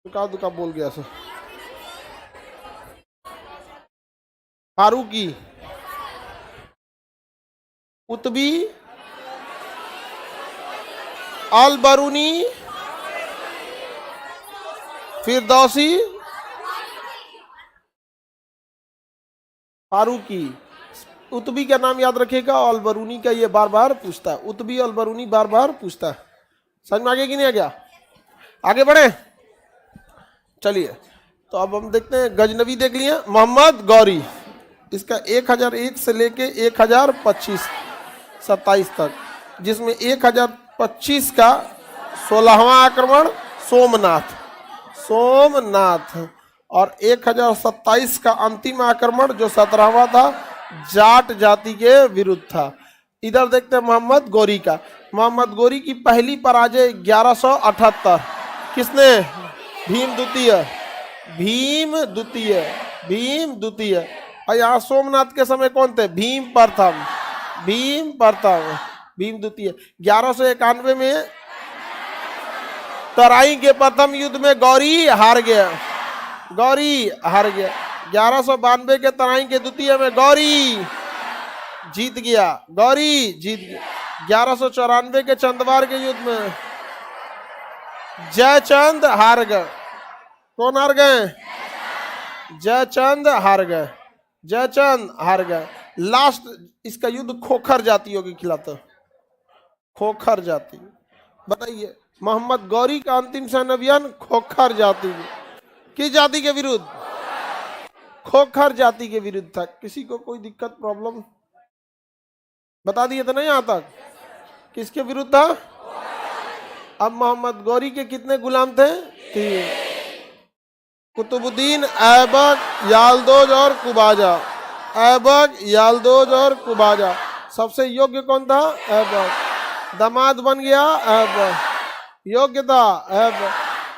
दुका दुका बोल गया सर। फारूकी, कुतबी, अल बरूनी, फिरदौसी, फारूकी। उतबी का नाम याद रखेगा, अल बरूनी का ये बार बार पूछता है। उतबी अल बरूनी बार बार पूछता है। समझ में आगे कि नहीं आ गया? आगे बढ़े, चलिए। तो अब हम देखते हैं, गजनवी देख लिए, मोहम्मद गौरी। इसका 1001 से लेके 1025 27 तक, जिसमें 1025 का 16वां आक्रमण सोमनाथ और 1027 का अंतिम आक्रमण जो 17वां था जाट जाति के विरुद्ध था। इधर देखते हैं मोहम्मद गौरी का। मोहम्मद गौरी की पहली पराजय 1178। किसने? भीम द्वितीय। और यहाँ सोमनाथ के समय कौन थे? भीम द्वितीय। 1191 में तराई के प्रथम युद्ध में गौरी हार गया। 1192 के तराई के द्वितीय में गौरी जीत गया। 1194 के चंदवार के युद्ध में जयचंद हार गए। कौन हार गए? जयचंद हार गए। लास्ट इसका युद्ध खोखर जातियों के खिलाफ था। खोखर जाति, बताइए, मोहम्मद गौरी का अंतिम सैन्य अभियान खोखर जाति, किस जाति के विरुद्ध? खोखर जाति के विरुद्ध था। किसी को कोई दिक्कत प्रॉब्लम बता दिए थे ना यहाँ तक? किसके विरुद्ध था? अब मोहम्मद गौरी के कितने गुलाम थे? 3। कुतुबुद्दीन, ऐबक, यालदोज और कुबाजा। सबसे योग्य कौन था? ऐबक। दामाद बन गया ऐबक। योग्य था ऐबक,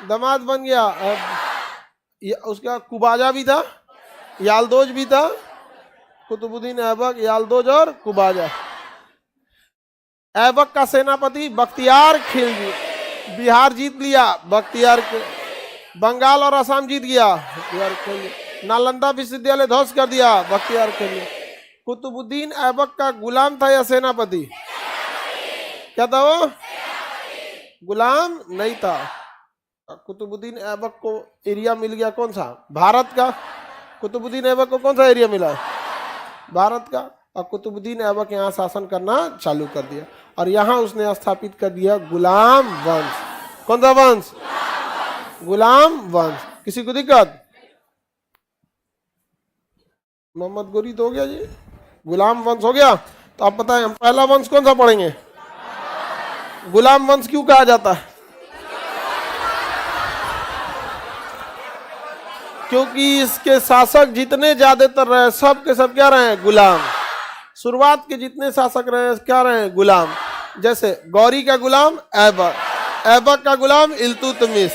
दामाद बन गया ऐबक। उसका कुबाजा भी था, यालदोज भी था। कुतुबुद्दीन, ऐबक, यालदोज और कुबाजा। ऐबक का सेनापति बख्तियार खिलजी, बिहार जीत लिया बख्तियार के, बंगाल और असम जीत गया बख्तियार खिलजी, नालंदा विश्वविद्यालय ध्वस्त कर दिया बख्तियार खिलजी। कुतुबुद्दीन ऐबक का गुलाम था या सेनापति? क्या था वो? गुलाम नहीं था। कुतुबुद्दीन ऐबक को एरिया मिल गया कौन सा? भारत का। कुतुबुद्दीन ऐबक को कौन सा एरिया मिला? भारत का। और कुतुबुद्दीन ऐबक यहाँ शासन करना चालू कर दिया और यहाँ उसने स्थापित कर दिया गुलाम वंश। कौन सा वंश? गुलाम वंश। किसी को दिक्कत? मोहम्मद गौरी तो हो गया जी, गुलाम वंश हो गया। तो आप बताएं, हम पहला वंश कौन सा पढ़ेंगे? गुलाम वंश क्यों कहा जाता है? क्योंकि इसके शासक जितने ज्यादातर रहे सब के सब क्या रहे? गुलाम। शुरुआत के जितने शासक रहे क्या रहे? गुलाम। जैसे गौरी का गुलाम ऐबक, ऐबक का गुलाम इल्तुतमिश।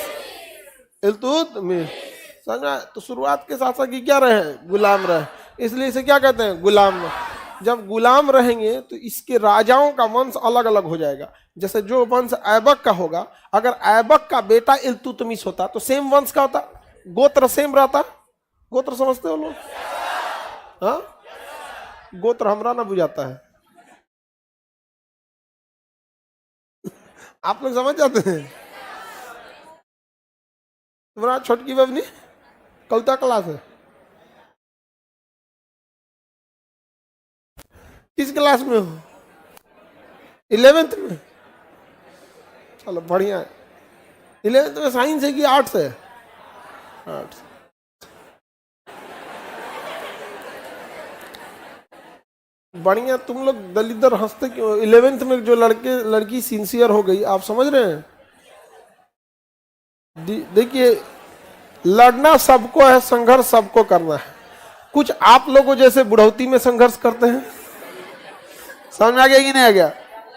समझा? तो शुरुआत के शासक ही क्या रहे? गुलाम रहे। इसलिए इसे क्या कहते हैं? गुलाम। जब गुलाम रहेंगे तो इसके राजाओं का वंश अलग अलग हो जाएगा। जैसे जो वंश ऐबक का होगा, अगर ऐबक का बेटा इल्तुतमिश होता तो सेम वंश का होता, गोत्र सेम रहता। गोत्र समझते हो लोग? हाँ, गोत्र हमरा ना बुझाता है। आप लोग समझ जाते हैं? तुम्हारा छोटकी बबनी कौता क्लास है? किस क्लास में हो? 11th में? चलो बढ़िया है। 11th में साइंस है कि आर्ट्स है? आर्ट्स। बढ़िया। तुम लोग दलिदर हंसते क्यों? 11th में जो लड़की सिंसियर हो गई, आप समझ रहे हैं? देखिए, लड़ना सबको है, संघर्ष सबको करना है। कुछ आप लोगों जैसे बुढ़ौती में संघर्ष करते हैं, समझ में आ गया कि नहीं आ गया?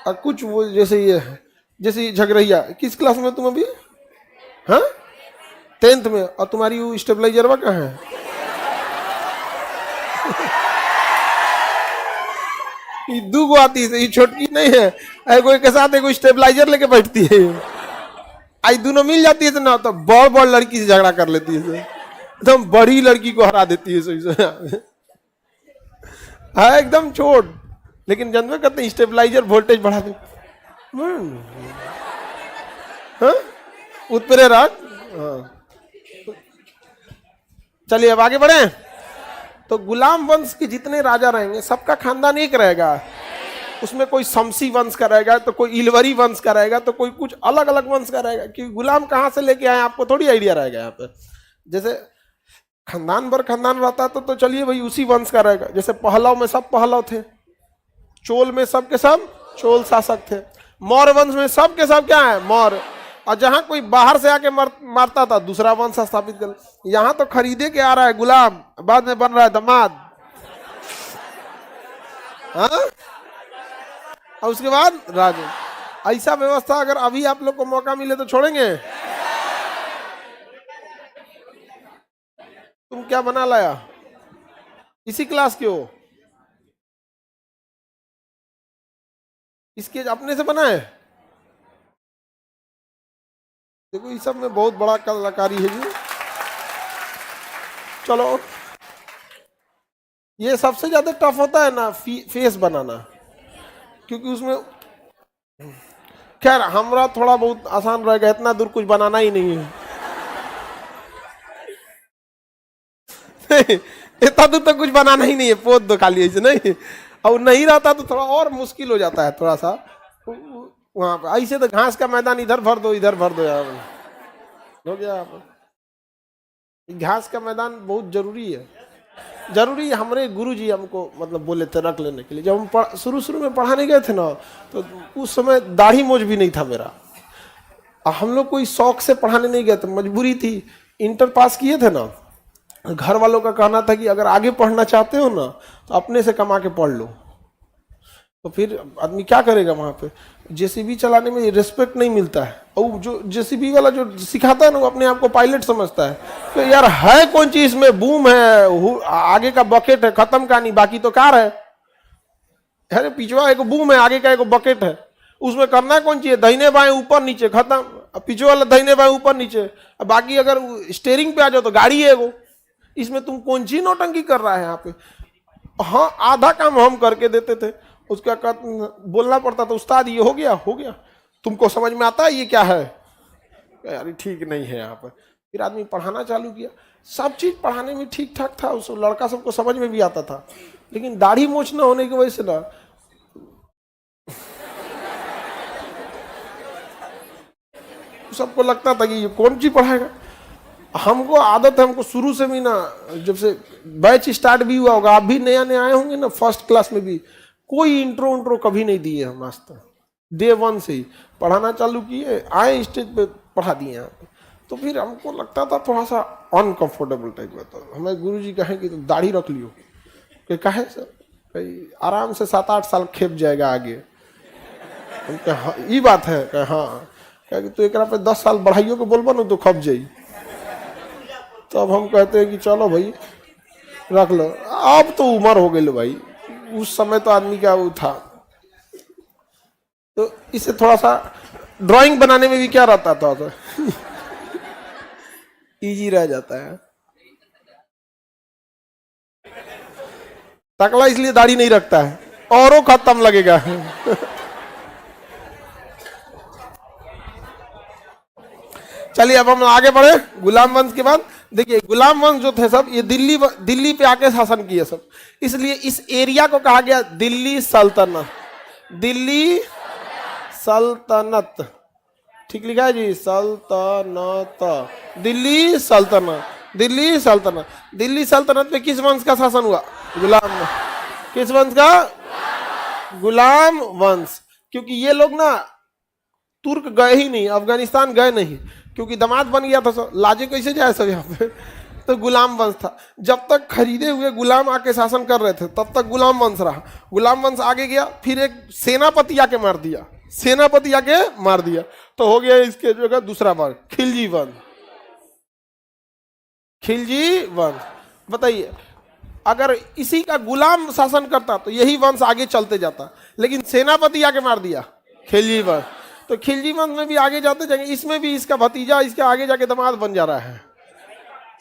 और कुछ वो जैसे ये है, जैसे झगड़िया। किस क्लास में तुम अभी? हाँ, 10th में। और तुम्हारी वो स्टेबलाइजरवा कहाँ है? ये 2 आती है, ये छोटकी नहीं है। एगो के साथ एगो स्टेबलाइजर लेके बैठती है। आई दोनों मिल जाती है ना तो बड़ बड़ लड़की से झगड़ा कर लेती है, एकदम बड़ी लड़की को हरा देती है सही हाँ एकदम छोट, लेकिन जनता कहते हैं स्टेबलाइजर वोल्टेज बढ़ा दे, हाँ उत्तरे रात। हाँ चलिए अब आगे बढ़े। तो गुलाम वंश के जितने राजा रहेंगे सबका खानदान एक रहेगा, उसमें कोई शमसी वंश का रहेगा तो कोई इलवरी वंश का रहेगा तो कोई कुछ अलग अलग वंश का रहेगा, क्योंकि गुलाम कहाँ से लेके आए आपको थोड़ी आइडिया रहेगा यहाँ पे। जैसे खानदान भर खानदान रहता तो चलिए भाई उसी वंश का रहेगा। जैसे पहलव में सब पहलव थे, चोल में सब के सब चोल शासक थे, मौर्य वंश में सब के सब क्या है मौर्य, और जहां कोई बाहर से आके मारता था दूसरा वंश स्थापित कर। यहां तो खरीदे के आ रहा है गुलाम, बाद में बन रहा है दामाद, हाँ और उसके बाद राजा। ऐसा व्यवस्था अगर अभी आप लोग को मौका मिले तो छोड़ेंगे? तुम क्या बना लाया? इसी क्लास के हो? इसके अपने से बनाए? देखो इस सब में बहुत बड़ा कलाकारी है जी। चलो ये सबसे ज्यादा टफ होता है ना फेस बनाना, क्योंकि उसमें खैर हमरा थोड़ा बहुत आसान रहेगा, इतना दूर कुछ बनाना ही नहीं है इतना दूर तो कुछ बनाना ही नहीं है, पोत दो खाली ऐसे नहीं, और नहीं रहता तो थोड़ा और मुश्किल हो जाता है थोड़ा सा वहां पर। ऐसे तो घास का मैदान इधर भर दो इधर भर दो यार, हो गया। घास का मैदान बहुत जरूरी है, जरूरी। हमारे गुरुजी हमको मतलब बोले थे रख लेने के लिए। जब हम शुरू में पढ़ाने गए थे ना तो उस समय दाढ़ी मोछ भी नहीं था मेरा, हम लोग कोई शौक से पढ़ाने नहीं गए थे, मजबूरी थी। इंटर पास किए थे ना, घर वालों का कहना था कि अगर आगे पढ़ना चाहते हो ना तो अपने से कमा के पढ़ लो। तो फिर आदमी क्या करेगा वहां पे? जेसीबी चलाने में रिस्पेक्ट नहीं मिलता है, और जो जेसीबी वाला जो सिखाता है ना वो अपने आप को पायलट समझता है। तो यार है कौन चीज में बूम है, आगे का बकेट है, खत्म कहानी, बाकी तो कार है। अरे पिछवा एक बूम है, आगे का एक बकेट है, उसमें करना कौन चाहिए? दाहिने बाएं ऊपर नीचे, खत्म। पीछे वाला दाहिने बाएं ऊपर नीचे, बाकी अगर स्टेयरिंग पे आ जाओ तो गाड़ी है वो। इसमें तुम कौन सी नौटंकी कर रहा है यहाँ पे? हाँ आधा काम हम करके देते थे, उसका बोलना पड़ता था उस्ताद ये हो गया तुमको समझ में आता है ये क्या है? यार ठीक नहीं है यहाँ पर। फिर आदमी पढ़ाना चालू किया, सब चीज पढ़ाने में ठीक ठाक था, उस लड़का सबको समझ में भी आता था, लेकिन दाढ़ी मोछ ना होने की वजह से ना सबको लगता था कि ये कौन चीज पढ़ाएगा। हमको आदत है, हमको शुरू से भी ना, जब से बैच स्टार्ट भी हुआ होगा, आप भी नया नया आए होंगे ना, फर्स्ट क्लास में भी कोई इंट्रो कभी नहीं दिए हम आज तक। डे वन से ही पढ़ाना चालू किए, आए स्टेज पे पढ़ा दिए यहाँ पे। तो फिर हमको लगता था थोड़ा सा अनकंफर्टेबल टाइप का। तो हमें गुरुजी कहें कि तो दाढ़ी रख लियो, कि कहे सर आराम से 7-8 साल खेप जाएगा आगे। हम कहे हाँ ये बात है, कहे हाँ, कहे कि तो एक पे 10 साल बढ़ाइयो के बोलबो ना तो खप जाई। तो अब हम कहते हैं कि चलो भाई रख लो, अब तो उम्र हो गई भाई, उस समय तो आदमी का वो था। तो इससे थोड़ा सा ड्राइंग बनाने में भी क्या रहता था तो इजी रह जाता है। टकला इसलिए दाढ़ी नहीं रखता है, औरों खत्म लगेगा चलिए अब हम आगे बढ़े। गुलाम वंश के बाद देखिए, गुलाम वंश जो थे सब ये दिल्ली पे आके शासन किए सब, इसलिए इस एरिया को कहा गया दिल्ली सल्तनत। दिल्ली सल्तनत, ठीक लिखा है जी, सल्तनत, दिल्ली सल्तनत, दिल्ली सल्तनत। दिल्ली सल्तनत पे किस वंश का शासन हुआ? गुलाम। किस वंश का? गुलाम वंश। क्योंकि ये लोग ना तुर्क गए ही नहीं, अफगानिस्तान गए नहीं, क्योंकि दामाद बन गया था सब, लाजे कैसे जाए सब यहाँ पे। तो गुलाम वंश था। जब तक खरीदे हुए गुलाम आके शासन कर रहे थे तब तक गुलाम वंश रहा। गुलाम वंश आगे गया, फिर एक सेनापति आके मार दिया, सेनापति आके मार दिया, तो हो गया इसके जगह दूसरा वर्ग खिलजी वंश। खिलजी वंश। बताइए अगर इसी का गुलाम शासन करता तो यही वंश आगे चलते जाता, लेकिन सेनापति आके मार दिया, खिलजी वंश। तो खिलजी वंश में भी आगे जाते जाएंगे, इसमें भी इसका भतीजा इसके आगे जाके दामाद बन जा रहा है।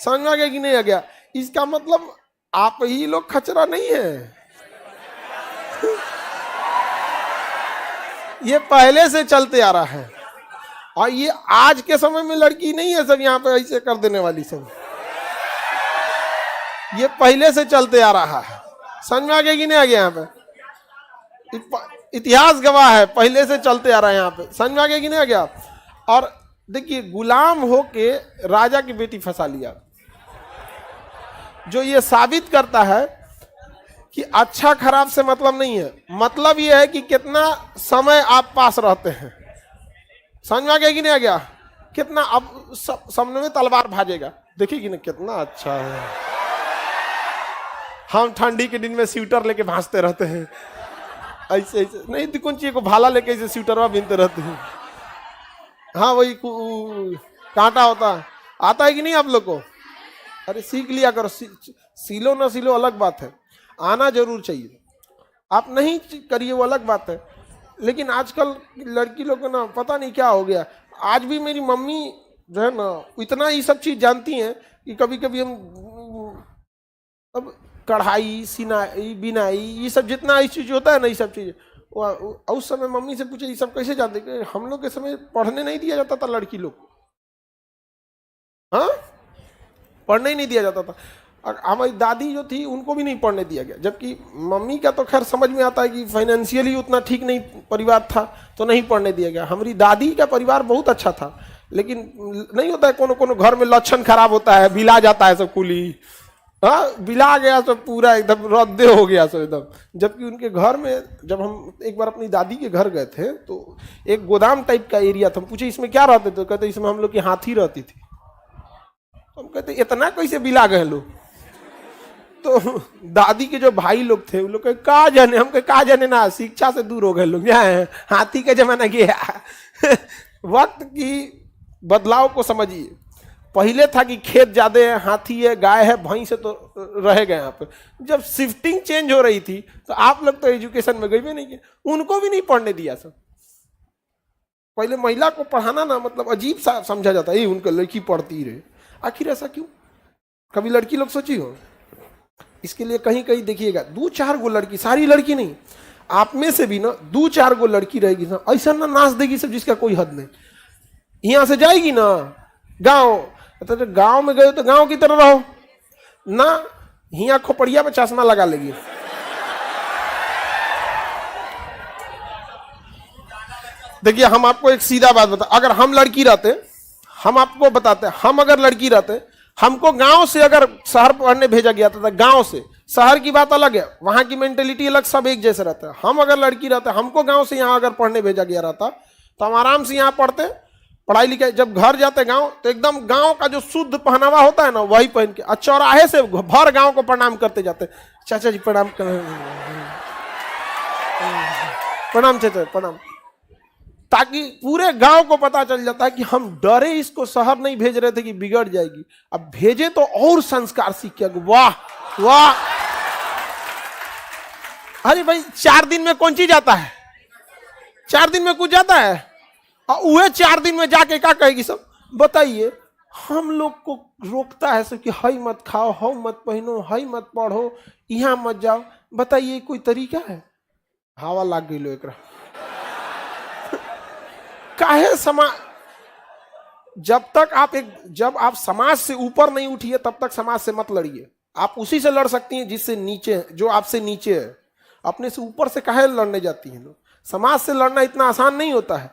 समझ में आ गया कि नहीं आ गया? इसका मतलब आप ही लोग खचरा नहीं है, ये पहले से चलते आ रहा है। और ये आज के समय में लड़की नहीं है सब यहाँ पे ऐसे कर देने वाली, सब ये पहले से चलते आ रहा है। समझ में आ गया कि नहीं आ गया? यहाँ पे इतिहास गवाह है, पहले से चलते आ रहा है यहाँ पे। समझ में आ गया कि नहीं आ गया? और देखिए, गुलाम होके राजा की बेटी फंसा लिया, जो ये साबित करता है कि अच्छा खराब से मतलब नहीं है, मतलब ये है कि कितना समय आप पास रहते हैं। समझ में आ गया कि नहीं आ गया? कितना अब सामने में तलवार भाजेगा, देखिए कि ना कितना अच्छा है। हम ठंडी के दिन में स्वेटर लेके भांजते रहते हैं, ऐसे ऐसे नहीं दिकुंची को भाला लेके ऐसे स्वेटरवा बीनते रहते हैं। हाँ वही कांटा होता है, आता है कि नहीं आप लोग को? अरे सीख लिया करो, सीलो ना सीलो अलग बात है, आना जरूर चाहिए। आप नहीं करिए वो अलग बात है, लेकिन आजकल लड़की लोग को ना पता नहीं क्या हो गया। आज भी मेरी मम्मी जो है ना इतना ये सब चीज जानती हैं कि कभी कभी हम अब कढ़ाई, सिनाई, बिनाई, ये सब जितना इस चीज होता है ना, ये सब चीज उस समय मम्मी से पूछे ये सब कैसे जानते? हम लोग के समय पढ़ने नहीं दिया जाता था लड़की लोग, हाँ पढ़ने ही नहीं दिया जाता था। हमारी दादी जो थी उनको भी नहीं पढ़ने दिया गया, जबकि मम्मी का तो खैर समझ में आता है कि फाइनेंशियली उतना ठीक नहीं परिवार था तो नहीं पढ़ने दिया गया। हमारी दादी का परिवार बहुत अच्छा था, लेकिन नहीं होता है कोनो कोनो घर में लक्षण खराब होता है, बिला जाता है सब कुली, हाँ बिला गया सब पूरा एकदम रद्दे हो गया सब एकदम। जबकि उनके घर में जब हम एक बार अपनी दादी के घर गए थे तो एक गोदाम टाइप का एरिया था। हम पूछे इसमें क्या रहते थे? कहते इसमें हम लोग की हाथी रहती थी। हम कहते इतना कैसे बिला गए लोग? तो दादी के जो भाई लोग थे उन लोग का जाने, हम का जाने ना, शिक्षा से दूर हो गए लोग, यहाँ हाथी का जमाना गया। वक्त की बदलाव को समझिए। पहले था कि खेत ज्यादा है, हाथी है, गाय है, भैंस है, तो रह गए यहाँ पे। जब शिफ्टिंग चेंज हो रही थी तो आप लोग तो एजुकेशन में गए भी नहीं किए, उनको भी नहीं पढ़ने दिया सब। पहले महिला को पढ़ाना ना मतलब अजीब सा समझा जाता है, उनका लड़की पढ़ती रहे। आखिर ऐसा क्यों? कभी लड़की लोग सोची हो? इसके लिए कहीं कहीं देखिएगा 2-4 गो लड़की, सारी लड़की नहीं, आप में से भी ना 2-4 गो लड़की रहेगी ना, ऐसा ना नाच देगी सब जिसका कोई हद नहीं। यहां से जाएगी ना गांव, तो गांव में गए तो गांव की तरह रहो ना, हिया खोपड़िया पे चश्मा लगा लेगी। देखिए हम आपको एक सीधा बात बता, अगर हम लड़की रहते, हम आपको बताते, हम अगर लड़की रहते, हमको गांव से अगर शहर पढ़ने भेजा गया था, गांव से शहर की बात अलग है, वहां की मेंटेलिटी अलग, सब एक जैसे रहता है। हम अगर लड़की रहते, हमको गांव से यहाँ अगर पढ़ने भेजा गया रहता तो हम आराम से यहाँ पढ़ते, पढ़ाई लिखाई, जब घर जाते गांव तो एकदम गांव का जो शुद्ध पहनावा होता है ना वही पहन के, चौराहे से भर गांव को प्रणाम करते जाते, चाचा जी प्रणाम कर, प्रणाम चाचा प्रणाम, ताकि पूरे गांव को पता चल जाता है कि हम डरे इसको शहर नहीं भेज रहे थे कि बिगड़ जाएगी, अब भेजे तो और संस्कार सीख के। वाह वाह, अरे भाई 4 दिन में कौन चीज जाता है? 4 दिन में कुछ जाता है? और वह 4 दिन में जाके क्या कहेगी सब? बताइए। हम लोग को रोकता है सब कि हई मत खाओ, हौ मत पहनो, हई मत पढ़ो, यहाँ मत जाओ। बताइए कोई तरीका है? हवा लाग गई लो एक काहे समाज, जब आप समाज से ऊपर नहीं उठिए तब तक समाज से मत लड़िए। आप उसी से लड़ सकती हैं जिससे नीचे, जो आपसे नीचे है। अपने से ऊपर से काहे लड़ने जाती हैं लोग? समाज से लड़ना इतना आसान नहीं होता है,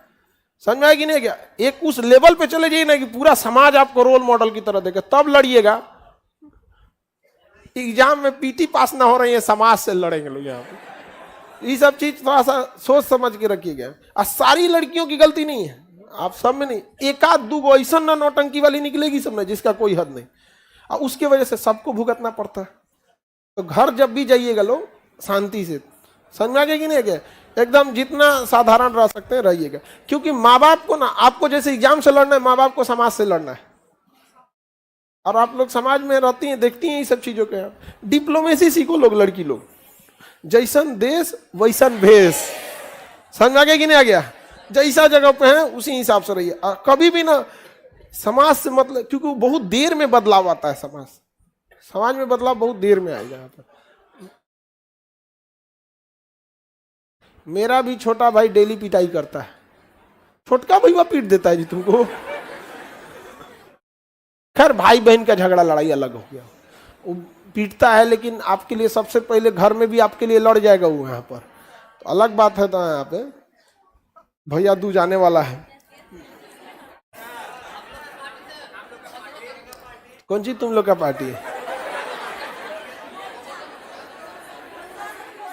समझ में आएगी नहीं क्या? एक उस लेवल पे चले जाइए ना कि पूरा समाज आपको रोल मॉडल की तरह देखे, तब लड़िएगा। एग्जाम में पीटी पास ना हो रही है, समाज से लड़ेंगे लोग यहाँ पे। ये सब चीज थोड़ा सा सोच समझ के रखिएगा। और सारी लड़कियों की गलती नहीं है, आप सब में नहीं, 1-2 गो ऐसा ना नौटंकी वाली निकलेगी सब में जिसका कोई हद नहीं, और उसके वजह से सबको भुगतना पड़ता है। तो घर जब भी जाइएगा लोग शांति से, समझ में आ गया कि नहीं? एकदम जितना साधारण रह सकते हैं रहिएगा, क्योंकि माँ बाप को ना, आपको जैसे एग्जाम से लड़ना है, माँ बाप को समाज से लड़ना है। और आप लोग समाज में रहती हैं, देखती हैं ये सब चीजों के। डिप्लोमेसी सीखो लोग, लड़की लोग, जैसन देश वैसन भेष, समझ आ गया कि नहीं आ गया? जैसा जगह पे है उसी हिसाब से रहिए। कभी भी ना समाज से मतलब, क्योंकि बहुत देर में बदलाव आता है, समाज में बदलाव बहुत देर में आएगा। यहाँ पर मेरा भी छोटा भाई डेली पिटाई करता है, छोटका भैया पीट देता है जी तुमको। खैर भाई बहन का झगड़ा लड़ाई अलग हो गया, वो पीटता है, लेकिन आपके लिए सबसे पहले घर में भी आपके लिए लड़ जाएगा वो यहाँ पर, तो अलग बात है। तो यहाँ पे भैया दू जाने वाला है। कौन सी तुम लोग का पार्टी है?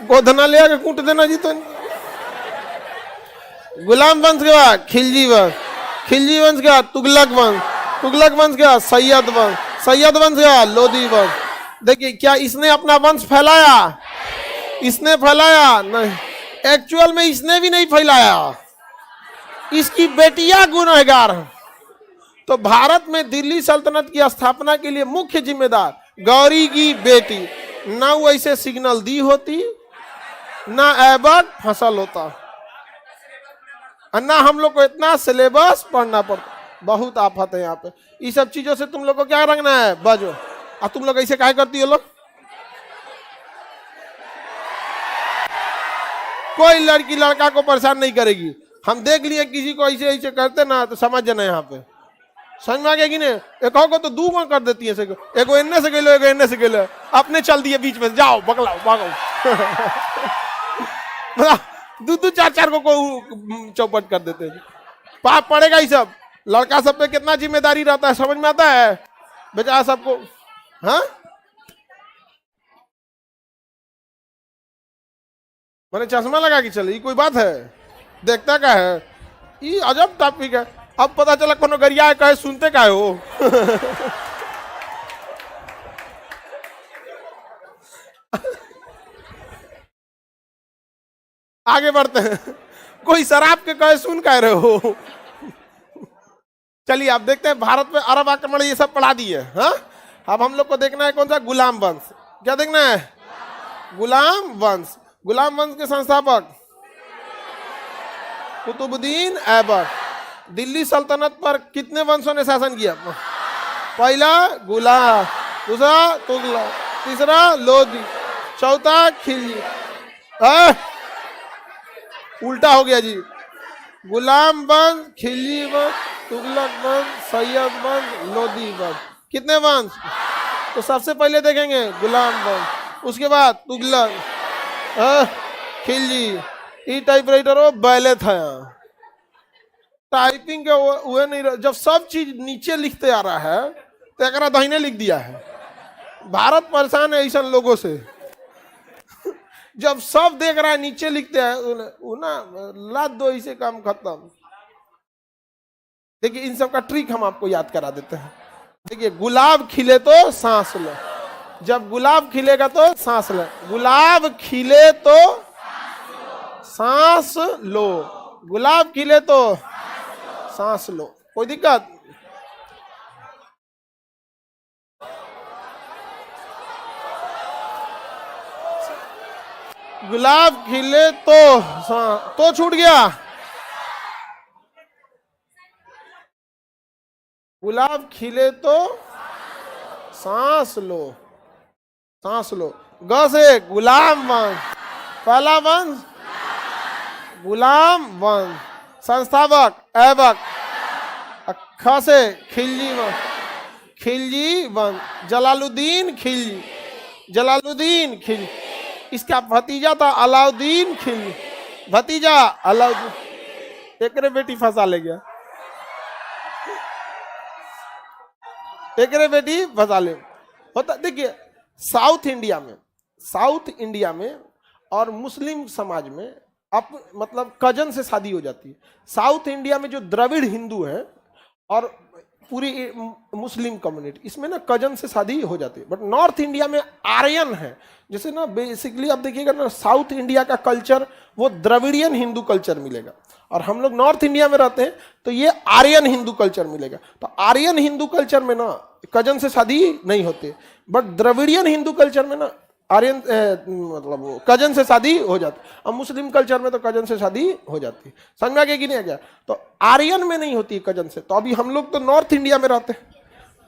गोधना ले आके कूट देना जी। तो गुलाम वंश के बाद खिलजी वंश, खिलजी वंश के बाद तुगलक वंश, तुगलक वंश के बाद सैयद वंश, सैयद वंश के बाद लोधी वंश। देखिए क्या इसने अपना वंश फैलाया? इसने फैलाया नहीं, एक्चुअल में इसने भी नहीं फैलाया, इसकी बेटियां गुनहगार हैं। तो भारत में दिल्ली सल्तनत की स्थापना के लिए मुख्य जिम्मेदार गौरी की बेटी, ना वैसे सिग्नल दी होती, ना एबक फसल होता, और ना हम लोग को इतना सिलेबस पढ़ना पड़ता। बहुत आफत है यहाँ पे। इस सब चीजों से तुम लोग को क्या रखना है? बजो। और तुम लोग ऐसे क्या करती हो लोग? कोई लड़की लड़का को परेशान नहीं करेगी। हम देख लिए किसी को ऐसे ऐसे करते ना, तो समझ जाना यहाँ पे, समझ में आ गया कि नहीं? एक को तो दू कर देती है, एगो इन्ने से गेलो, एगो इन्ने से गेलो, अपने चल दिए बीच में, जाओ बकलाओ भागो। दू चार चार को चौपट कर देते हैं। पाप पड़ेगा ही सब। लड़का सब पे कितना जिम्मेदारी रहता है, समझ में आता है बेचारा सबको? हाँ, मैंने चश्मा लगा के चले, ये कोई बात है? देखता क्या है? ये अजब टॉपिक है। अब पता चला कोनो गरिया है, कहे सुनते क्या हो। आगे बढ़ते हैं। कोई शराब के कहे सुन कह रहे हो। चलिए आप देखते हैं भारत में अरब आक्रमण ये सब पढ़ा दिए। हाँ, अब हम लोग को देखना है कौन सा? गुलाम वंश। क्या देखना है? गुलाम वंश। गुलाम वंश के संस्थापक कुतुबुद्दीन ऐबक। दिल्ली सल्तनत पर कितने वंशों ने शासन किया? पहला गुलाम, दूसरा तुगलक, तीसरा लोधी, चौथा खिलजी। उल्टा हो गया जी। गुलाम वंश, खिलजी वंश, तुगलक वंश, सैयद वंश, लोधी वंश। कितने वंश? तो सबसे पहले देखेंगे गुलाम वंश, उसके बाद तुगलक, खिलजी। ई टाइपराइटर वो बैले था यहाँ, टाइपिंग के हुए नहीं रहा। जब सब चीज नीचे लिखते आ रहा है तो एक दाहिने लिख दिया है। भारत परेशान है ऐसा लोगों से। जब सब देख रहा है नीचे लिखते हैं, ना लाद दो, इसे काम खत्म। देखिए इन सब का ट्रिक हम आपको याद करा देते हैं। देखिए गुलाब खिले तो सांस लो, जब गुलाब खिलेगा तो सांस लो, गुलाब खिले तो सांस लो, गुलाब खिले तो सांस लो। कोई दिक्कत? गुलाब खिले तो छूट गया। गुलाब खिले तो सांस लो, सांस लो। ग से गुलाम वंश, पहला वंश गुलाम वंश, संस्थापक ऐबक। ख से खिलजी वंश, खिलजी वंश, जलालुद्दीन खिलजी, जलालुद्दीन खिलजी। इसका भतीजा था अलाउद्दीन खिलजी, भतीजा अलाउद्दीन। एक बेटी फंसा ले गया, एक बेटी फंसा ले होता। देखिए साउथ इंडिया में और मुस्लिम समाज में मतलब कजन से शादी हो जाती है। साउथ इंडिया में जो द्रविड़ हिंदू है और पूरी मुस्लिम कम्युनिटी, इसमें ना कजन से शादी हो जाती है। बट नॉर्थ इंडिया में आर्यन है। जैसे ना बेसिकली आप देखिएगा ना, साउथ इंडिया का कल्चर वो द्रविडियन हिंदू कल्चर मिलेगा, और हम लोग नॉर्थ इंडिया में रहते हैं तो ये आर्यन हिंदू कल्चर मिलेगा। तो आर्यन हिंदू कल्चर में ना कजन से शादी नहीं होती, बट द्रविडियन हिंदू कल्चर में ना आर्यन मतलब वो कजन से शादी हो जाती। अब मुस्लिम कल्चर में तो कजन से शादी हो जाती, समझ में आ गया कि नहीं आ गया? तो आर्यन में नहीं होती कजन से। तो अभी हम लोग तो नॉर्थ इंडिया में रहते हैं,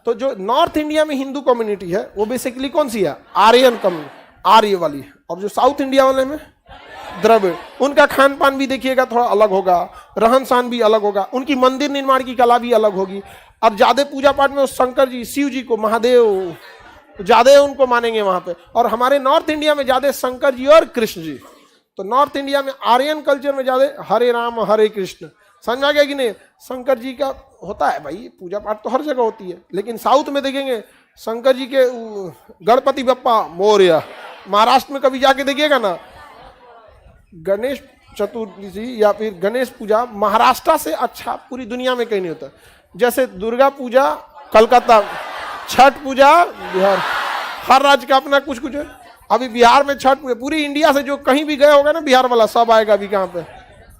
तो जो नॉर्थ इंडिया में हिंदू कम्युनिटी है वो बेसिकली कौन सी है? आर्यन कम्युनिटी, आर्य वाली है। और जो साउथ इंडिया वाले में द्रविड़, उनका खान पान भी देखिएगा थोड़ा अलग होगा, रहन सहन भी अलग होगा, उनकी मंदिर निर्माण की कला भी अलग होगी। अब ज्यादा पूजा पाठ में शंकर जी, शिव जी को, महादेव ज्यादा उनको मानेंगे वहां पे। और हमारे नॉर्थ इंडिया में ज्यादा शंकर जी और कृष्ण जी। तो नॉर्थ इंडिया में आर्यन कल्चर में ज्यादा हरे राम हरे कृष्ण, समझ में आ गया कि नहीं? शंकर जी का होता है भाई, पूजा पाठ तो हर जगह होती है, लेकिन साउथ में देखेंगे शंकर जी के गणपति बप्पा मोरया। महाराष्ट्र में कभी जाके देखिएगा ना, गणेश चतुर्थी या फिर गणेश पूजा महाराष्ट्र से अच्छा पूरी दुनिया में कहीं नहीं होता। जैसे दुर्गा पूजा कलकत्ता, छठ पूजा बिहार, हर राज्य का अपना कुछ कुछ है। अभी बिहार में छठ पूजा, पूरी इंडिया से जो कहीं भी गए होगा ना बिहार वाला, सब आएगा अभी कहाँ पे।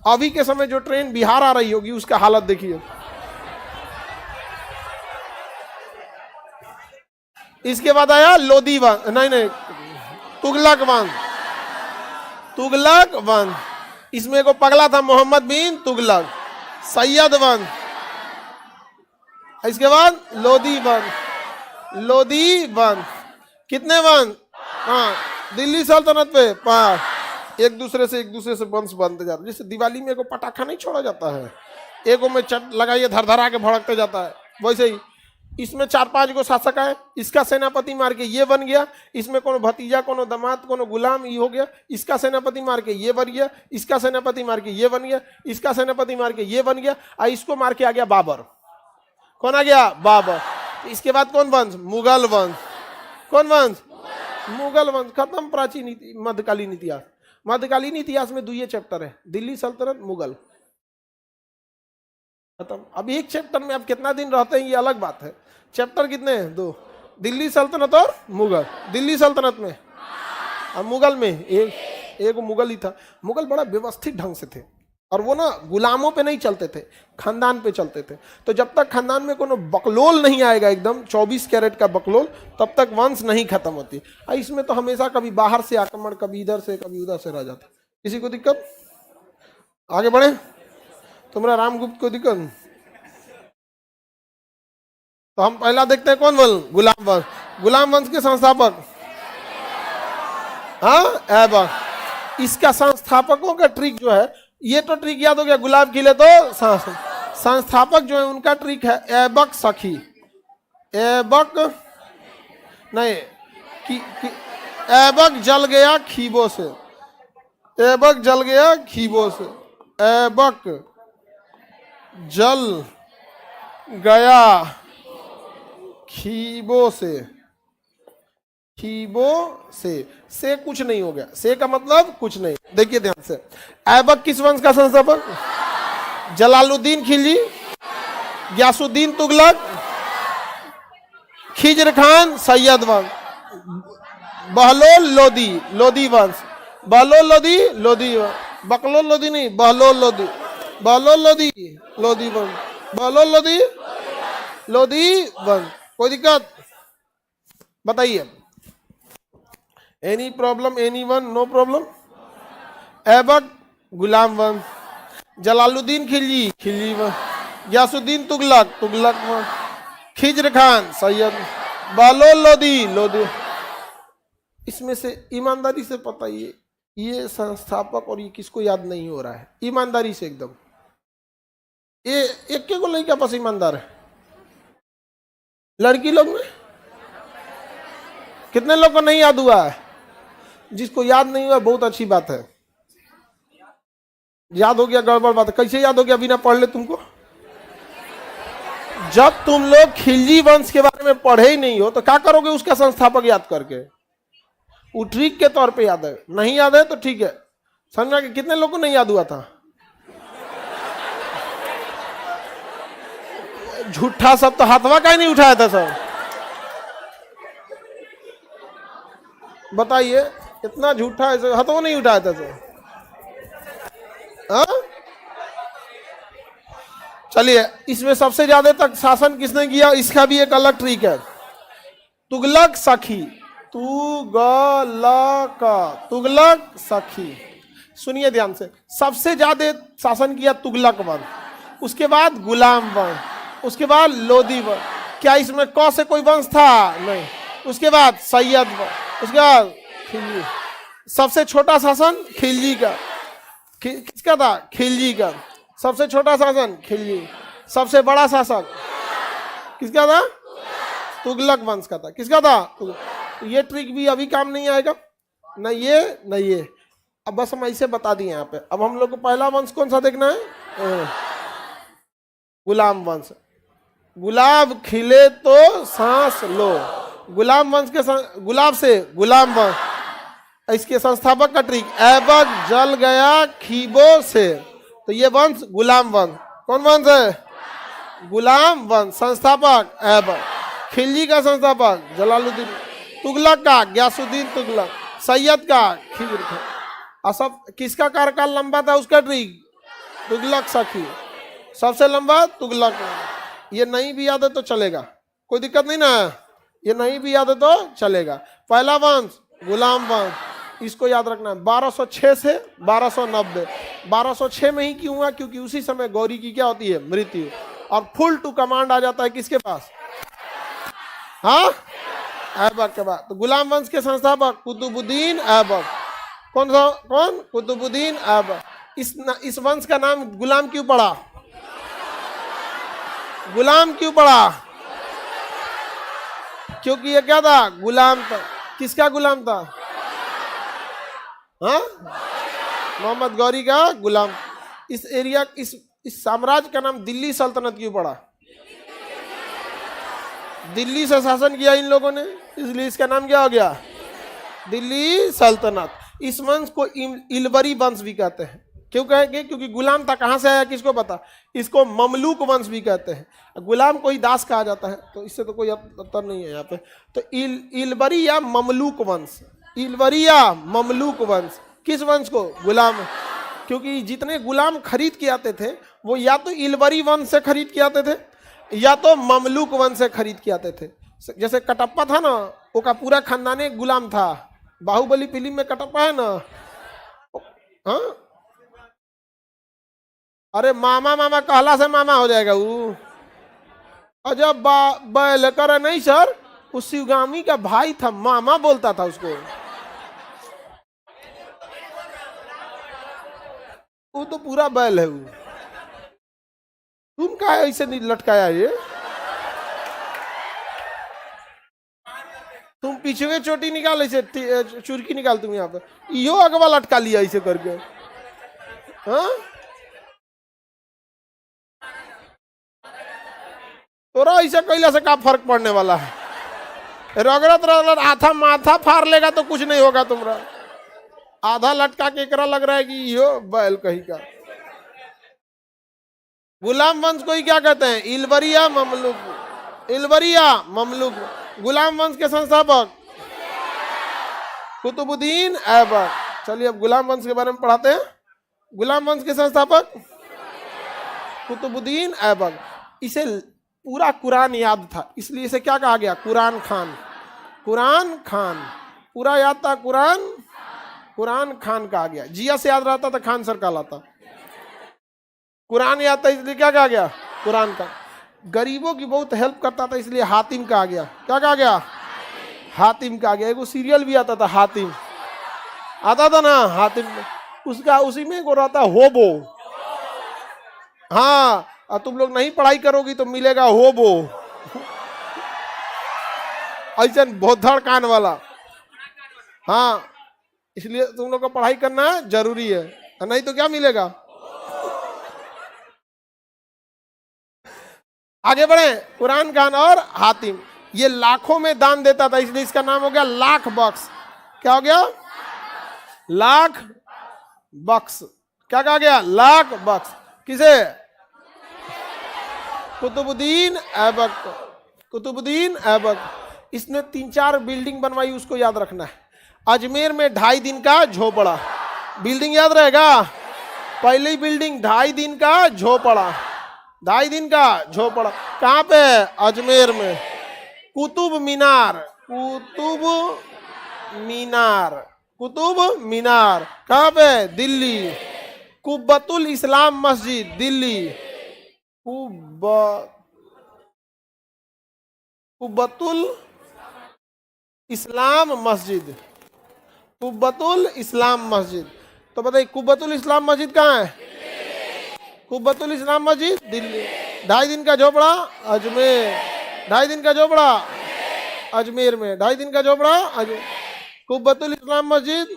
अभी के समय जो ट्रेन बिहार आ रही होगी उसका हालत देखिए। इसके बाद आया लोधी वंश, नहीं तुगलक वंश। तुगलक वंश, इसमें एक पगला था मोहम्मद बिन तुगलक, सैयद वंश। इसके बाद लोधी वंश, लोधी वंश। कितने वंश? हाँ, दिल्ली सल्तनत पे 5। एक दूसरे से वंश बनते जाते। जैसे दिवाली में एगो पटाखा नहीं छोड़ा जाता है, एगो में चट लगाइए धर के भड़कते जाता है, वैसे ही इसमें 4-5 गो शासक आए, इसका सेनापति मार के ये बन गया, इसमें कोनो भतीजा, कोनो दामाद, कोनो गुलाम ये हो गया, इसका सेनापति मार के ये बन गया, इसका सेनापति मार के ये बन गया, इसका सेनापति मार के ये बन गया, और इसको मार के आ गया बाबर। कौन आ गया? बाबर। इसके बाद कौन वंश? मुगल वंश। कौन वंश? मुगल वंश। खत्म प्राचीन मध्यकालीन इतिहास। मध्यकालीन इतिहास में 2 चैप्टर है, दिल्ली सल्तनत, मुगल, खत्म। अब एक चैप्टर में आप कितना दिन रहते हैं ये अलग बात है। चैप्टर कितने हैं? 2, दिल्ली सल्तनत और मुगल। दिल्ली सल्तनत में और मुगल में एक मुगल ही था। मुगल बड़ा व्यवस्थित ढंग से थे, और वो ना गुलामों पे नहीं चलते थे, खानदान पे चलते थे। तो जब तक खानदान में कोनो बकलोल नहीं आएगा, एकदम 24 कैरेट का बकलोल, तब तक वंश नहीं खत्म होती। इसमें तो हमेशा कभी बाहर से आक्रमण, कभी इधर से कभी उधर से रह जाता। किसी को दिक्कत? आगे बढ़े। तुम्हारा रामगुप्त को दिक्कत? तो हम पहला देखते हैं कौन वंश? गुलाम वंश। गुलाम वंश के संस्थापक, हाँ, ऐबक। इसका संस्थापकों का ट्रिक जो है, ये तो ट्रिक याद हो गया, गुलाब खिले तो संस्थापक जो है उनका ट्रिक है ऐबक सखी। ऐबक नहीं ऐबक जल गया खीबों से, ऐबक जल गया खीबों से, ऐबक जल गया खीबों से कुछ नहीं हो गया। से का मतलब कुछ नहीं। देखिए ध्यान से, ऐबक किस वंश का संस्थापक? जलालुद्दीन खिलजी, गयासुद्दीन तुगलक, खिज्र खान, सैयद वंश, बहलोल लोधी, लोधी वंश, बहलोल लोधी, लोधी वंश, बकलोल लोधी नहीं, बहलोल लोधी, बहलोल लोधी, लोधी वंश, बहलोल लोधी, लोधी वंश। कोई दिक्कत? बताइए। Any problem? Any one? No problem. Aibak Ghulam वंश, जलालुद्दीन खिलजी, खिलजी वंश, गयासुद्दीन तुगलक, तुगलक वंश, खिज्र खान, सैयद, बहलोल लोधी, लोधी। इसमें से ईमानदारी से बताइए, ये संस्थापक और ये किसको याद नहीं हो रहा है? ईमानदारी से एकदम, ये एक के को लड़का पास ईमानदार है? लड़की लोग में कितने लोग को नहीं याद हुआ है? जिसको याद नहीं हुआ बहुत अच्छी बात है, याद हो गया गड़बड़ बात है। कैसे याद हो गया? बिना पढ़ ले तुमको? जब तुम लोग खिलजी वंश के बारे में पढ़े ही नहीं हो तो क्या करोगे उसका संस्थापक याद करके? वो ट्रिक के तौर पे याद है। नहीं याद है तो ठीक है, समझा कि कितने लोगों को नहीं याद हुआ था? झूठा सब तो हाथवा का ही नहीं उठाया था सब। बताइए कितना झूठा है, हाथों नहीं उठाया था सब। चलिए, इसमें सबसे ज्यादा तक शासन किसने किया इसका भी एक अलग ट्रिक है। तुगलक सखी, तुगलक, तुगलक सखी। सुनिए ध्यान से, सबसे ज्यादा शासन किया तुगलक वंश, उसके बाद गुलाम वंश, उसके बाद लोदी वंश। क्या इसमें क से कोई वंश था? नहीं। उसके बाद सैयद वंश, उसके बाद खिलजी। सबसे छोटा शासन खिलजी का। किसका था? खिलजी का। सबसे छोटा शासन खिलजी। सबसे बड़ा शासक किसका था? तुगलक वंश का था। किसका था? ये ट्रिक भी अभी काम नहीं आएगा, न ये न ये। अब बस हम ऐसे बता दिए यहाँ पे। अब हम लोग को पहला वंश कौन सा देखना है? गुलाम वंश। गुलाब खिले तो सांस लो। गुलाम वंश के गुलाब से गुलाम वंश। इसके संस्थापक का ट्रिक, ऐबक जल गया खीबो से। तो ये वंश गुलाम वंश। कौन वंश है? गुलाम वंश। संस्थापक ऐबक। खिलजी का संस्थापक जलालुद्दीन। तुगलक का गयासुद्दीन तुगलक। सैयद का खिजर था। और सब किसका कार्यकाल लंबा था? उसका ट्रिक तुगलक सखी। सबसे लंबा तुगलक। ये नहीं भी याद है तो चलेगा, कोई दिक्कत नहीं ना। ये नहीं भी याद है तो चलेगा। पहला वंश गुलाम वंश, इसको याद रखना है। 1206 से 1290। 1206 में ही क्यों हुआ? क्योंकि उसी समय गौरी की क्या होती है? मृत्यु। और फुल टू कमांड आ जाता है किसके पास? हाँ, ऐबक के बाद। तो गुलाम वंश के संस्थापक कुतुबुद्दीन ऐबक। कौन सा? कौन? कुतुबुद्दीन ऐबक। इस वंश का नाम गुलाम क्यों पड़ा? गुलाम क्यों पड़ा? क्योंकि ये क्या था? गुलाम था। किसका गुलाम था? हाँ, मोहम्मद गौरी का गुलाम। इस एरिया इस साम्राज्य का नाम दिल्ली सल्तनत क्यों पड़ा? दिल्ली से शासन किया इन लोगों ने, इसलिए इसका नाम क्या हो गया? दिल्ली सल्तनत। इस वंश को इलबरी वंश भी कहते हैं। क्यों कहेंगे? क्योंकि गुलाम था। कहां से आया किसको पता? इसको ममलूक वंश भी कहते हैं। गुलाम को ही दास कहा जाता है, तो इससे तो कोई अंतर नहीं है यहाँ पे। तो इलबरी या ममलूक वंश। इलबरी या ममलूक वंश। किस वंश को? गुलाम। क्योंकि जितने गुलाम खरीद के आते थे वो या तो इलबरी वंश से खरीद के आते थे या तो ममलूक वंश से खरीद के आते थे। जैसे कटप्पा था ना, वो का पूरा खानदान एक गुलाम था। बाहुबली फिल्म में कटप्पा है ना। हाँ, अरे मामा मामा कहला से मामा हो जाएगा वो। अजब बैल कर नहीं सर, उस शिवगामी का भाई था, मामा बोलता था उसको। वो तो पूरा बैल है वो। तुम क्या ऐसे नहीं लटकाया ये? तुम पीछे चोटी निकाल, ऐसे चुरकी निकाल। तुम यहाँ पे यो अगवा लटका लिया ऐसे करके। हाँ, तोरा ऐसा कैला से क्या फर्क पड़ने वाला है? रगड़त रगड़त आधा माथा फाड़ लेगा तो कुछ नहीं होगा तुम्हारा। आधा लटका के करा लग रहा है कि यो बैल कहीं का। गुलाम वंश को ही क्या कहते हैं? इलबरिया ममलूक। इलबरिया ममलूक। गुलाम वंश के संस्थापक कुतुबुद्दीन ऐबक। चलिए अब गुलाम वंश के बारे में पढ़ाते हैं। गुलाम वंश के संस्थापक कुतुबुद्दीन ऐबक। इसे पूरा कुरान याद था, इसलिए इसे क्या कहा गया? कुरान खान। कुरान खान पूरा याद था, कुरान खान कहा गया। जिया से याद रहता था, खान सर कहलाता। कुरान याद था इसलिए क्या कहा गया? कुरान का। गरीबों की बहुत हेल्प करता था इसलिए हातिम कहा गया। क्या कहा गया? हातिम कहा गया। एगो सीरियल भी आता था, हातिम आता था ना, हातिम। उसका उसी में एगो रहता होबो। हाँ, और तुम लोग नहीं पढ़ाई करोगी तो मिलेगा होबो। ऐसा भोधड़ कान वाला। हाँ, इसलिए तुम लोग को पढ़ाई करना जरूरी है, नहीं तो क्या मिलेगा? आगे बढ़े। कुरान खान और हातिम ये लाखों में दान देता था, इसलिए इसका नाम हो गया लाख बख्श। क्या हो गया? लाख बख्श। क्या कहा गया? लाख बख्श। किसे? कुतुबुद्दीन ऐबक। कुतुबुद्दीन ऐबक। इसने 3-4 बिल्डिंग बनवाई, उसको याद रखना है। अजमेर में 2.5 दिन का झोपड़ा। बिल्डिंग याद रहेगा? पहली बिल्डिंग 2.5 दिन का झोपड़ा। 2.5 दिन का झोपड़ा कहाँ पे? अजमेर में। कुतुब मीनार। कुतुब मीनार, कुतुब मीनार कहाँ पे? दिल्ली। कुब्बतुल इस्लाम मस्जिद, दिल्ली। कुब्बतुल इस्लाम मस्जिद, कुब्बतुल इस्लाम मस्जिद। तो बताइए कुब्बतुल इस्लाम मस्जिद कहाँ है? कुब्बतुल इस्लाम मस्जिद दिल्ली। 2.5 दिन का झोपड़ा अजमेर, 2.5 दिन का झोपड़ा अजमेर में, 2.5 दिन का झोपड़ा अजमेर। कुब्बतुल इस्लाम मस्जिद,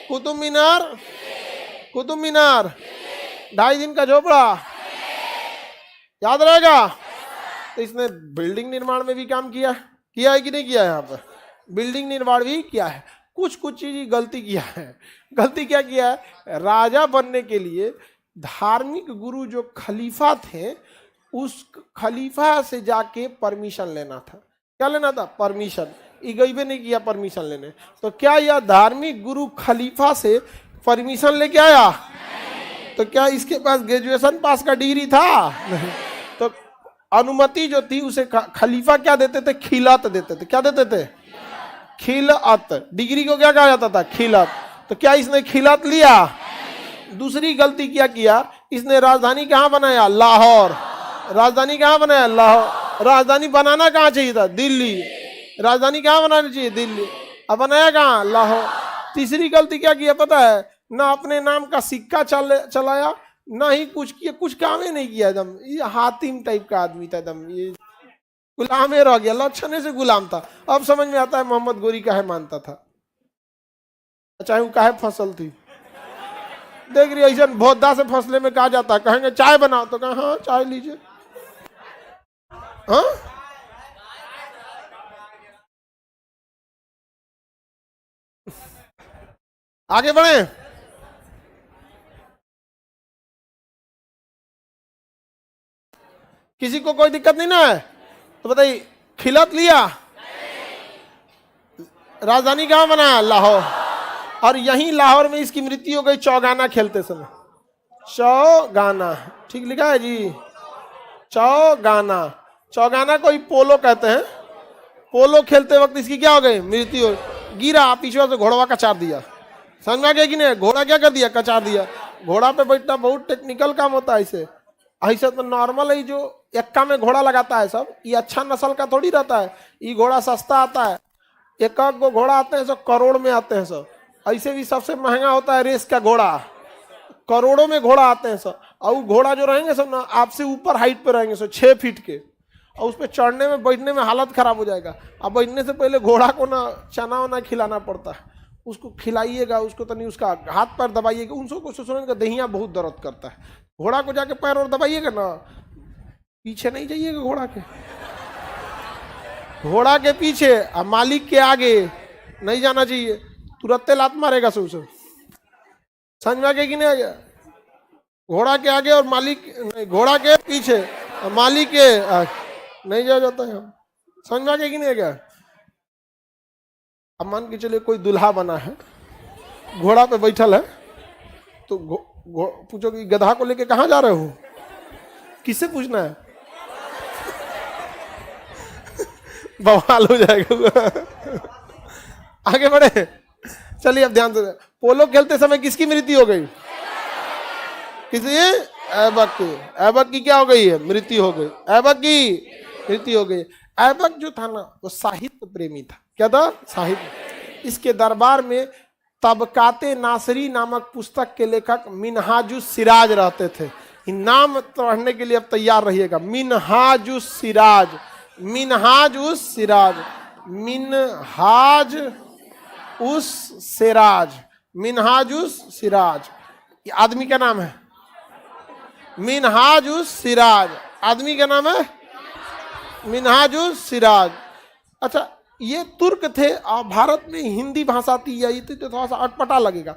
कुतुब मीनार, कुतुब मीनार, 2.5 दिन का झोपड़ा, याद रहेगा। तो इसने बिल्डिंग निर्माण में भी काम किया है कि नहीं किया है? यहाँ पर बिल्डिंग निर्माण भी किया है। कुछ कुछ चीज गलती किया है। गलती क्या किया है? राजा बनने के लिए धार्मिक गुरु जो खलीफा थे, उस खलीफा से जाके परमिशन लेना था। क्या लेना था? परमिशन। गईबे नहीं किया परमिशन लेने। तो क्या यह धार्मिक गुरु खलीफा से परमिशन लेके आया? तो क्या इसके पास ग्रेजुएशन पास का डिग्री था? नहीं। तो अनुमति जो थी उसे खलीफा क्या देते थे? खिलात देते थे। क्या देते थे? खिलात। डिग्री को क्या कहा जाता था? खिलात। तो क्या इसने खिलात लिया? दूसरी गलती क्या किया? इसने राजधानी कहाँ बनाया? लाहौर। राजधानी कहाँ बनाया? लाहौर। राजधानी बनाना कहाँ चाहिए था? दिल्ली। राजधानी कहाँ बनानी चाहिए? दिल्ली। अब बनाया कहाँ? लाहौर। तीसरी गलती क्या किया पता है? ना अपने नाम का सिक्का चलाया, ना ही कुछ किया, कुछ काम ही नहीं किया। एकदम ये हातिम टाइप का आदमी था। एकदम ये गुलाम ही रह गया, लक्षण से गुलाम था। अब समझ में आता है मोहम्मद गोरी काहे मानता था, चाहे वो काहे फसल थी। देख रही ऐसा भोदा से फसले में कहा जाता है, कहेंगे चाय बनाओ तो कहा हाँ चाय लीजिए। हाँ आगे बढ़े। किसी को कोई दिक्कत नहीं ना है? तो बताइए खिलत लिया, राजधानी कहाँ बनाया? लाहौर। और यहीं लाहौर में इसकी मृत्यु हो गई चौगाना खेलते समय। चौगाना ठीक लिखा है जी, चौगाना। चौगाना को ही पोलो कहते हैं। पोलो खेलते वक्त इसकी क्या हो गई? मृत्यु हो। गिरा, पीछे से घोड़वा कचार दिया। समझ में आ गया कि नहीं? घोड़ा क्या कर दिया? कचार दिया। घोड़ा पे बैठना बहुत टेक्निकल काम होता है। इसे ऐसे तो नॉर्मल है जो एक्का में घोड़ा लगाता है सब, ये अच्छा नस्ल का थोड़ी रहता है। ये घोड़ा सस्ता आता है, एक गो घोड़ा आते हैं सब करोड़ में आते हैं सब। ऐसे भी सबसे महंगा होता है रेस का घोड़ा, करोड़ों में घोड़ा आते हैं सब। और घोड़ा जो रहेंगे सब ना आपसे ऊपर हाइट पे रहेंगे सब 6 फीट के, और उस पर चढ़ने में बैठने में हालत खराब हो जाएगा। अब बैठने से पहले घोड़ा को ना चना वना खिलाना पड़ता है। उसको खिलाइएगा, उसको तो नहीं, उसका हाथ पैर दबाइएगा। उनको सुनने का दहिया बहुत दर्द करता है। घोड़ा को जाके पैर और दबाइएगा ना, पीछे नहीं जाइएगा घोड़ा के, घोड़ा के पीछे और मालिक के आगे नहीं जाना चाहिए, तुरंत लात मारेगा सब। समझ में आ गया कि नहीं आ गया? घोड़ा के आगे और मालिक नहीं, घोड़ा के पीछे और मालिक के नहीं जा जाता है। समझ में आ गया कि नहीं आ गया? अब मान के चलिए कोई दूल्हा बना है, घोड़ा पे बैठल है, तो पूछो कि गधा को लेके कहाँ जा रहे हो? किससे पूछना है? बवाल हो जाएगा। आगे बढ़े, चलिए अब ध्यान से। पोलो खेलते समय किसकी मृत्यु हो गई? किसी ऐबक की। ऐबक की क्या हो गई है? मृत्यु हो गई। ऐबक की मृत्यु हो गई। ऐबक जो था ना वो साहित्य प्रेमी था। क्या था? साहित्य। इसके दरबार में तबकाते नासरी नामक पुस्तक के लेखक मिनहाजुस सिराज रहते थे। नाम पढ़ने के लिए अब तैयार रहिएगा। मिनहाजुस सिराज, मिनहाजुस सिराज, मिनहाज उस सिराज, मिनहाजुस सिराज, ये आदमी का नाम है। मिनहाजुस सिराज आदमी का नाम है, मिनहाजुस सिराज। अच्छा, ये तुर्क थे और भारत में हिंदी भाषा थी यही थी, तो थोड़ा सा अटपटा लगेगा।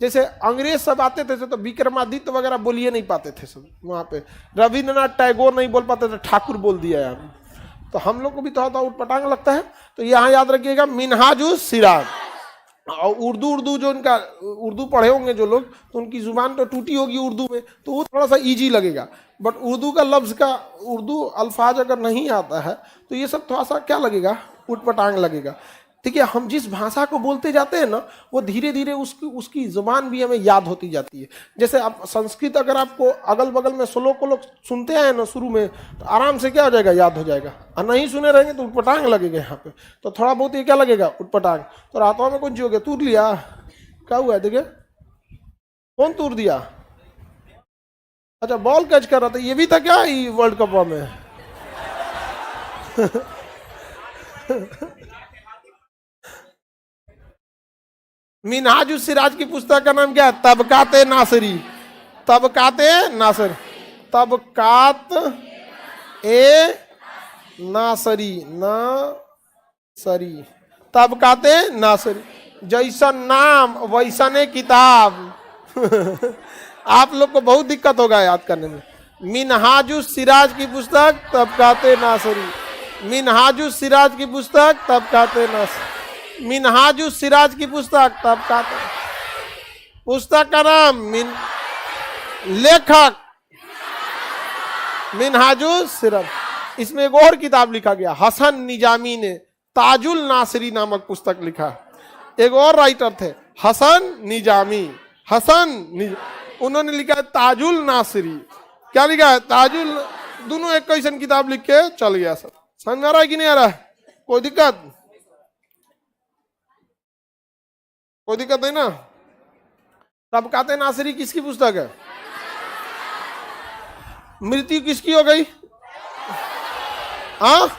जैसे अंग्रेज सब आते थे तो विक्रमादित्य वगैरह बोलिए नहीं पाते थे सब वहाँ पे। रविन्द्रनाथ टैगोर नहीं बोल पाते थे, ठाकुर बोल दिया यार। तो हम लोग को भी थोड़ा सा उटपटांग लगता है। तो यहाँ याद रखिएगा मिनहाजुस सिराज। और उर्दू जो इनका उर्दू पढ़े होंगे जो लोग, तो उनकी जुबान तो टूटी होगी उर्दू में, तो वो थोड़ा सा इजी लगेगा। बट उर्दू का लफ्ज़ का उर्दू अल्फाज अगर नहीं आता है तो ये सब थोड़ा सा क्या लगेगा? उटपटांग लगेगा। देखिए हम जिस भाषा को बोलते जाते हैं ना, वो धीरे धीरे उसकी उसकी जुबान भी हमें याद होती जाती है। जैसे आप संस्कृत अगर आपको अगल बगल में श्लोक को लोग सुनते हैं ना शुरू में, तो आराम से क्या हो जाएगा, याद हो जाएगा। और नहीं सुने रहेंगे तो उटपटांग लगेगा यहाँ पे, तो थोड़ा बहुत ये क्या लगेगा, उटपटांग। तो रातों में कौन सी हो गया, तूर लिया, क्या हुआ है देखिए, कौन तूर दिया, अच्छा बॉल कैच कर रहा था, ये भी था क्या वर्ल्ड कप में। मिनहाजुस सिराज की पुस्तक का नाम क्या है, तबकाते नासरी। तबकाते नासरी, तबकात ए नासरी, नासरी, तबकाते नासरी। जैसा नाम वैसने किताब। आप लोग को बहुत दिक्कत होगा याद करने में। मिनहाजुस सिराज की पुस्तक, तबकाते नासरी। मिनहाजुस सिराज की पुस्तक, तबकाते नासरी। मिनहाजुस सिराज की पुस्तक, तबकाते। पुस्तक का नाम लेखक मिनहाजुस सिराज। इसमें एक और किताब लिखा गया, हसन निजामी ने ताजुल नासरी नामक पुस्तक लिखा। एक और राइटर थे हसन निजामी, उन्होंने लिखा है ताजुल नासरी। क्या लिखा है, ताजुल। दोनों एक कैसन किताब लिख के चल गया। सब समझ में आ रहा है कि नहीं आ रहा है, कोई दिक्कत, कोई दिक्कत नहीं ना। तबकाते नासरी किसकी पुस्तक है, मृत्यु किसकी हो गई, हाँ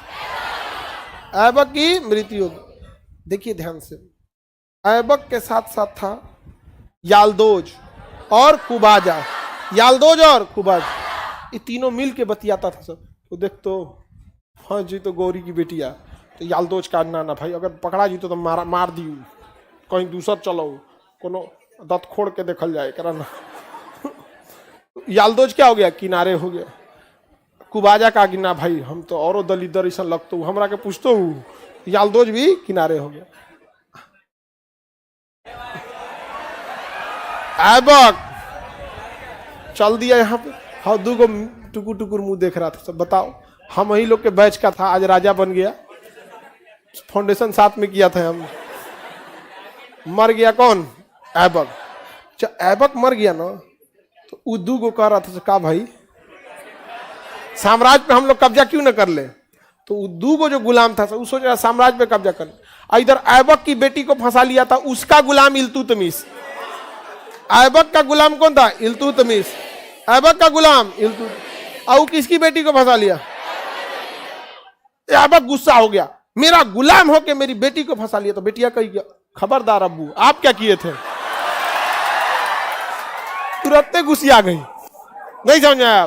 ऐबक की मृत्यु होगी। देखिए ध्यान से, ऐबक के साथ साथ था याल्दोज और कुबाजा। याल्दोज और कुबाजा, ये तीनों मिल के बतियाता था सब। तो देख तो हाँ जी, तो गौरी की बेटिया, तो याल्दोज का नाना भाई, अगर पकड़ा जी तो मार दी, कहीं दूसर चलो, कोनो दत खोड़ के देखल जाए कराना। याल्दोज क्या हो गया, किनारे हो गया। कुबाजा का गिना भाई, हम तो औरो दलिदर ऐसा लगता हूँ, हमरा के पूछतो हूँ। याल्दोज भी किनारे हो गया। ऐबक चल दिया यहाँ पे। हाँ दू को टुकुर टुकुर मुंह देख रहा था सब। बताओ, हम वही लोग के बैच का था, आज राजा बन गया। फाउंडेशन साथ में किया था हम। मर गया कौन, ऐबक। जब ऐबक मर गया ना, तो उद्दू को कह रहा था का भाई साम्राज्य पे हम लोग कब्जा क्यों न कर ले। तो उद्दू को जो गुलाम था वो सोच रहा साम्राज्य पे कब्जा कर ले। इधर ऐबक की बेटी को फंसा लिया था, उसका गुलाम इल्तुतमिश। ऐबक का गुलाम कौन था, इल्तुतमिश। ऐबक का गुलाम इल्तुतमिश, और किसकी बेटी को फंसा लिया। ऐबक गुस्सा हो गया, मेरा गुलाम होके मेरी बेटी को फंसा लिया। तो बेटिया कही खबरदार अब्बू, आप क्या किए थे। तुरंत गुस्सा गई, नहीं समझ आया।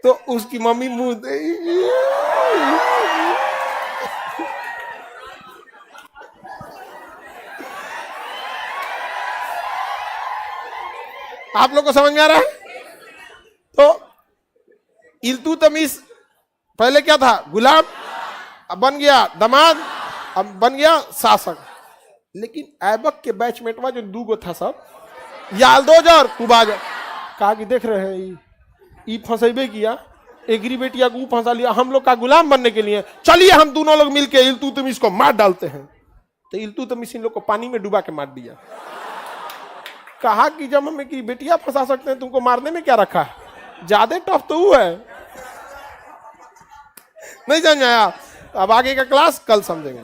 तो उसकी मम्मी मुंह आप लोग को समझ में आ रहा है। तो इल्तुतमिश पहले क्या था, गुलाम, अब बन गया दामाद, अब बन गया शासक। लेकिन ऐबक के बैचमेटवा जो दूगो था सब, याल्दोज और कुबाजा, कहा कि देख रहे हैं ये फंसेबे किया, एग्री बेटिया को फंसा लिया हम लोग का गुलाम बनने के लिए, चलिए हम दोनों लोग मिलके इल्तुतमिश को मार डालते हैं। तो इल्तुतमिश इन लोग को पानी में डुबा के मार दिया। कहा कि जब हमें की बेटिया फंसा सकते हैं, तुमको मारने में क्या रखा है, ज्यादा टफ तो वो है। नहीं समझ आया। अब आगे का क्लास कल समझेंगे।